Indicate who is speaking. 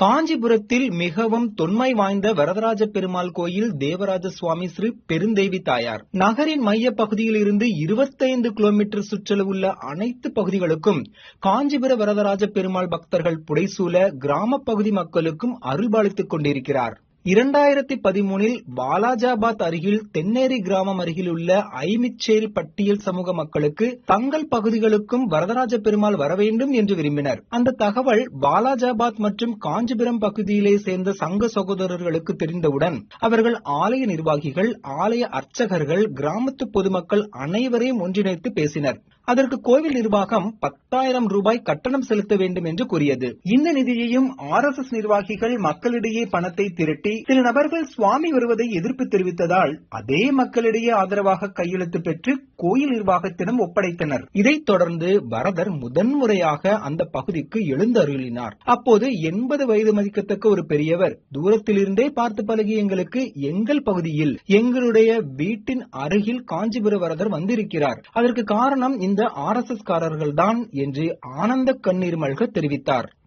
Speaker 1: காஞ்சிபுரத்தில் மிகவும் தொன்மை வாய்ந்த வரதராஜ பெருமாள் கோயில் தேவராஜ சுவாமி ஸ்ரீ பெருந்தேவி தாயார். நகரின் மைய பகுதியில் இருந்து 25 கிலோமீட்டர் சுற்றளவுள்ள அனைத்து பகுதிகளுக்கும் காஞ்சிபுர வரதராஜ பெருமாள் பக்தர்கள் புடைசூழ கிராம பகுதி மக்களுக்கும் அருள்பாலித்துக் கொண்டிருக்கிறார். 2013 வாலாஜாபாத் அருகில் தென்னேரி கிராமம் அருகில் உள்ள ஐமிச்சேல் பட்டியல் சமூக மக்களுக்கு தங்கள் பகுதிகளுக்கும் வரதராஜ பெருமாள் வர வேண்டும் என்று விரும்பினர். அந்த தகவல் வாலாஜாபாத் மற்றும் காஞ்சிபுரம் பகுதியிலே சேர்ந்த சங்க சகோதரர்களுக்கு தெரிந்தவுடன் அவர்கள் ஆலய நிர்வாகிகள், ஆலய அர்ச்சகர்கள், கிராமத்து பொதுமக்கள் அனைவரையும் ஒன்றிணைத்து பேசினர். அதற்கு கோவில் நிர்வாகம் 10,000 ரூபாய் கட்டணம் செலுத்த வேண்டும் என்று கூறியது. இந்த நிதியையும் RSS நிர்வாகிகள் மக்களிடையே பணத்தை திரட்டி சில நபர்கள் சுவாமி வருவதை எதிர்ப்பு தெரிவித்ததால் அதே மக்களிடையே ஆதரவாக கையெழுத்து பெற்று கோயில் நிர்வாகத்திடம் ஒப்படைத்தனர். இதைத் தொடர்ந்து வரதர் முதன்முறையாக அந்த பகுதிக்கு எழுந்தருளினார். அப்போது 80 வயது மதிக்கத்தக்க ஒரு பெரியவர் தூரத்திலிருந்தே பார்த்து பழகிய எங்களுக்கு எங்கள் பகுதியில் எங்களுடைய வீட்டின் அருகில் காஞ்சிபுர வரதர் வந்திருக்கிறார், அதற்கு காரணம் இந்த RSS காரர்கள் தான் என்று ஆனந்த கண்ணீர் மல்க தெரிவித்தார்.